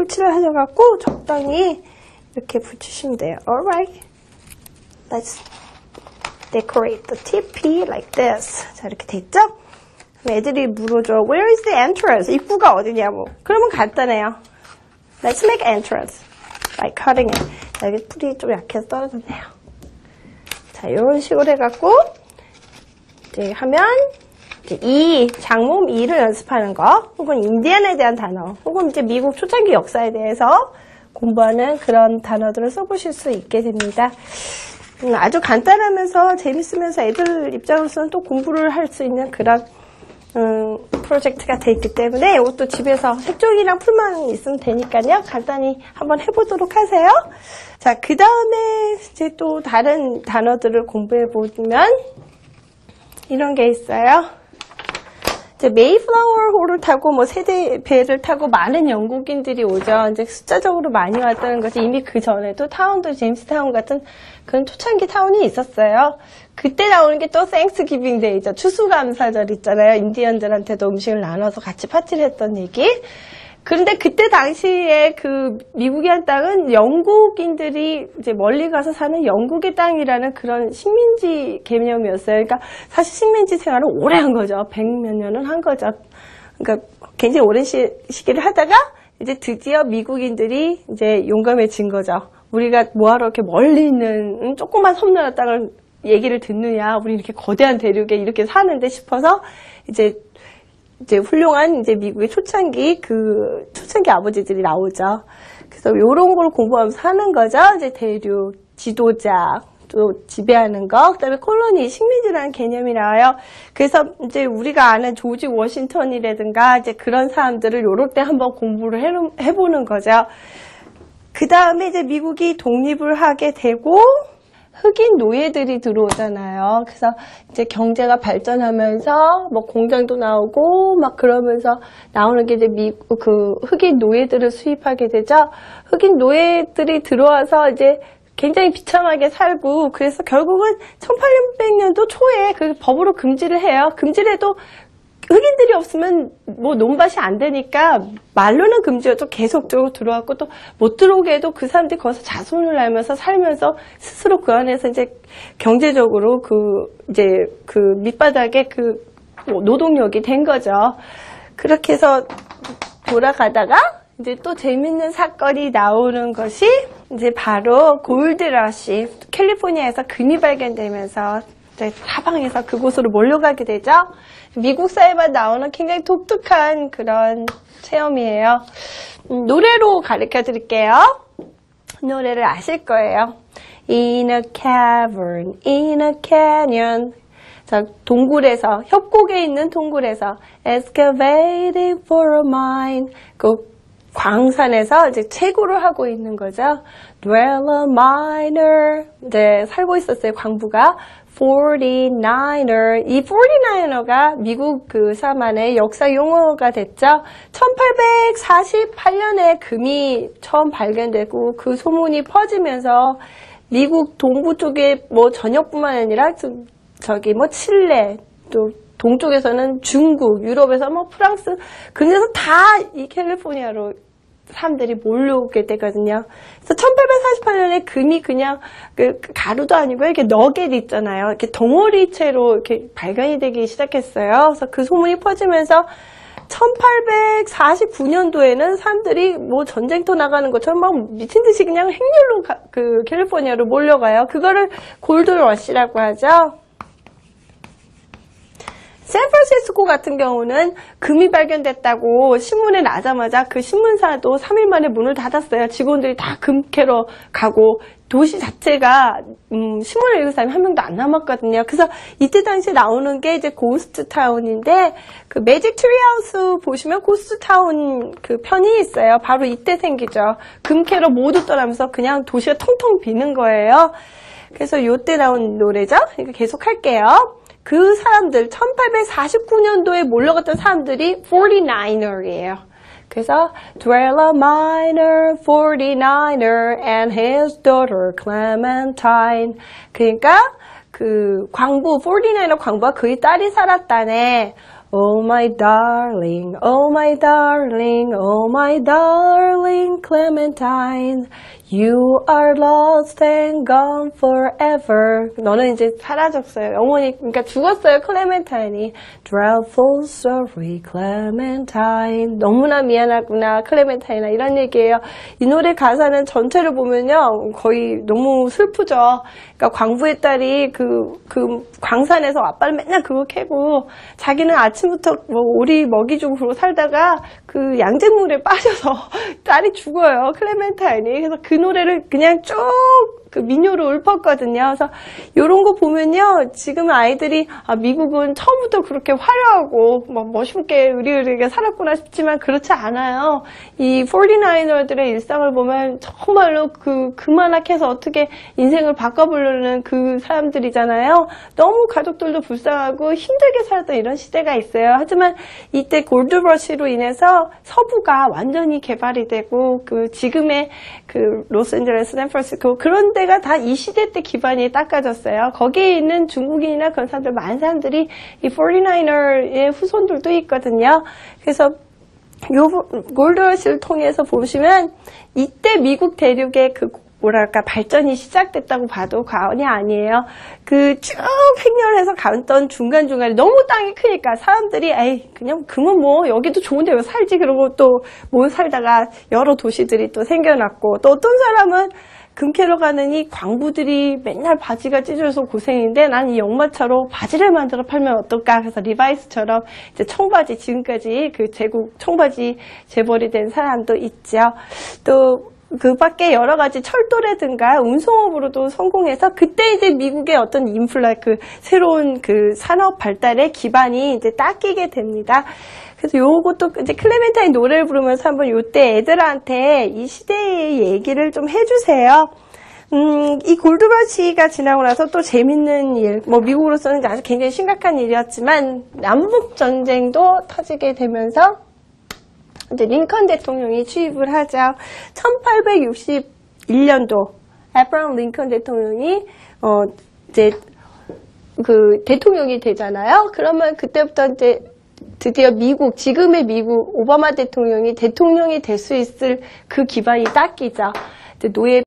칠을 하셔갖고 적당히 이렇게 붙이시면 돼요. Alright, let's decorate the teepee like this. 자, 이렇게 됐죠? 애들이 물어줘. Where is the entrance? 입구가 어디냐고. 그러면 간단해요. Let's make entrance by cutting it. 자, 여기 풀이 좀 약해서 떨어졌네요. 자, 이런 식으로 해갖고 이제 하면 이제 이 장모음 이를 연습하는 거, 혹은 인디안에 대한 단어, 혹은 이제 미국 초창기 역사에 대해서 공부하는 그런 단어들을 써보실 수 있게 됩니다. 아주 간단하면서 재밌으면서 애들 입장으로서는 또 공부를 할 수 있는 그런 프로젝트가 돼 있기 때문에 이것도 집에서 색종이랑 풀만 있으면 되니까요. 간단히 한번 해보도록 하세요. 자, 그 다음에 이제 또 다른 단어들을 공부해 보면 이런 게 있어요. 이제 메이플라워호를 타고 뭐 세대 배를 타고 많은 영국인들이 오죠. 이제 숫자적으로 많이 왔다는 것이 이미 그 전에도 타운도 제임스타운 같은 그런 초창기 타운이 있었어요. 그때 나오는 게 또 땡스기빙 데이죠. 추수감사절 있잖아요. 인디언들한테도 음식을 나눠서 같이 파티를 했던 얘기. 그런데 그때 당시에 그 미국의 한 땅은 영국인들이 이제 멀리 가서 사는 영국의 땅이라는 그런 식민지 개념이었어요. 그러니까 사실 식민지 생활을 오래 한 거죠. 100몇 년은 한 거죠. 그러니까 굉장히 오랜 시기를 하다가 이제 드디어 미국인들이 이제 용감해진 거죠. 우리가 뭐하러 이렇게 멀리 있는 조그만 섬나라 땅을 얘기를 듣느냐. 우리 이렇게 거대한 대륙에 이렇게 사는데 싶어서 이제 훌륭한 이제 미국의 초창기 아버지들이 나오죠. 그래서 요런 걸 공부하면서 하는 거죠. 이제 대륙, 지도자, 또 지배하는 거, 그 다음에 콜로니, 식민지라는 개념이 나와요. 그래서 이제 우리가 아는 조지 워싱턴이라든가 이제 그런 사람들을 요럴 때 한번 공부를 해보는 거죠. 그 다음에 이제 미국이 독립을 하게 되고, 흑인 노예들이 들어오잖아요. 그래서 이제 경제가 발전하면서 뭐 공장도 나오고 막 그러면서 나오는 게 이제 그 흑인 노예들을 수입하게 되죠. 흑인 노예들이 들어와서 이제 굉장히 비참하게 살고, 그래서 결국은 1800년도 초에 그 법으로 금지를 해요. 금지를 해도 흑인들이 없으면 뭐 논밭이 안 되니까 말로는 금지여도 계속적으로 들어왔고, 또 못 들어오게 해도 그 사람들이 거기서 자손을 낳으면서 살면서 스스로 그 안에서 이제 경제적으로 이제 그 밑바닥에 그 노동력이 된 거죠. 그렇게 해서 돌아가다가 이제 또 재밌는 사건이 나오는 것이 이제 바로 골드러시, 캘리포니아에서 금이 발견되면서 사방에서 그곳으로 몰려가게 되죠. 미국 사회만 나오는 굉장히 독특한 그런 체험이에요. 노래로 가르쳐 드릴게요. 노래를 아실 거예요. In a cavern, in a canyon. 자, 동굴에서, 협곡에 있는 동굴에서 excavating for a mine. 그 광산에서 이제 채굴을 하고 있는 거죠. Dwell a miner. 네, 살고 있었어요, 광부가. 49er. 이 49er가 미국 그 사만의 역사 용어가 됐죠. 1848년에 금이 처음 발견되고 그 소문이 퍼지면서 미국 동부 쪽에 뭐 전역뿐만 아니라 저기 뭐 칠레, 또 동쪽에서는 중국, 유럽에서 뭐 프랑스, 그래서 다 이 캘리포니아로 사람들이 몰려오게 되거든요. 그래서 1848년에 금이 그냥 그 가루도 아니고 이렇게 너겟 있잖아요. 이렇게 덩어리채로 이렇게 발견이 되기 시작했어요. 그래서 그 소문이 퍼지면서 1849년도에는 사람들이 뭐 전쟁터 나가는 것처럼 막 미친 듯이 그냥 행렬로 그 캘리포니아로 몰려가요. 그거를 골드러시라고 하죠. 샌프란시스코 같은 경우는 금이 발견됐다고 신문에 나자마자 그 신문사도 3일 만에 문을 닫았어요. 직원들이 다 금 캐러 가고 도시 자체가 신문을 읽은 사람이 한 명도 안 남았거든요. 그래서 이때 당시에 나오는 게 이제 고스트 타운인데, 그 매직 트리하우스 보시면 고스트 타운 그 편이 있어요. 바로 이때 생기죠. 금 캐러 모두 떠나면서 그냥 도시가 텅텅 비는 거예요. 그래서 이때 나온 노래죠. 이거 계속 할게요. 그 사람들 1849년도에 몰려갔던 사람들이 49er이에요. 그래서 dwell a miner, 49er and his daughter Clementine. 그러니까 그 광부 49er 광부와 그의 딸이 살았다네. Oh my darling, oh my darling, oh my darling Clementine, you are lost and gone forever. 너는 이제 사라졌어요. 영원히, 그러니까 죽었어요, 클레멘타인이. Dreadful sorry, Clementine. 너무나 미안하구나, 클레멘타인아. 이런 얘기예요. 이 노래 가사는 전체를 보면요, 거의 너무 슬프죠. 그러니까 광부의 딸이 그 광산에서 아빠를 맨날 그거 캐고, 자기는 아침부터 뭐 오리 먹이 주고 그러고 살다가 그 양잿물에 빠져서 딸이 죽어요, 클레멘타인이. 그래서 그 노래를 그냥 쭉 그 민요로 읊었거든요. 그래서 이런 거 보면요, 지금 아이들이 미국은 처음부터 그렇게 화려하고 뭐 멋있게 의리의리하게 살았구나 싶지만 그렇지 않아요. 이 49er들의 일상을 보면 정말로 그만하게해서 어떻게 인생을 바꿔보려는 그 사람들이잖아요. 너무 가족들도 불쌍하고 힘들게 살았던 이런 시대가 있어요. 하지만 이때 골드러시로 인해서 서부가 완전히 개발이 되고 그 지금의 그 로스앤젤레스, 샌프란시스코 그런 데가 다 이 시대 때 기반이 닦아졌어요. 거기에 있는 중국인이나 그런 사람들, 많은 사람들이 이 49er의 후손들도 있거든요. 그래서 요 골드러시를 통해서 보시면 이때 미국 대륙의 그 뭐랄까 발전이 시작됐다고 봐도 과언이 아니에요. 그 쭉 횡렬해서 갔던 중간중간에 너무 땅이 크니까 사람들이 에이 그냥 그러면 뭐 여기도 좋은데 왜 살지 그러고 또 못 살다가 여러 도시들이 또 생겨났고, 또 어떤 사람은 금 캐러 가느니 광부들이 맨날 바지가 찢어져서 고생인데 난 이 역마차로 바지를 만들어 팔면 어떨까. 그래서 리바이스처럼 이제 청바지, 지금까지 그 제국 청바지 재벌이 된 사람도 있죠. 또 그 밖에 여러 가지 철도라든가 운송업으로도 성공해서 그때 이제 미국의 어떤 그 새로운 그 산업 발달의 기반이 이제 닦이게 됩니다. 그래서 요것도 이제 클레멘타인 노래를 부르면서 한번 요때 애들한테 이 시대의 얘기를 좀 해주세요. 이 골드러시가 지나고 나서 또 재밌는 일, 뭐 미국으로서는 아주 굉장히 심각한 일이었지만 남북 전쟁도 터지게 되면서 이제 링컨 대통령이 취임을 하죠. 1861년도 에브라함 링컨 대통령이 이제 그 대통령이 되잖아요. 그러면 그때부터 이제 드디어 미국, 지금의 미국 오바마 대통령이 될 수 있을 그 기반이 닦이죠. 이제 노예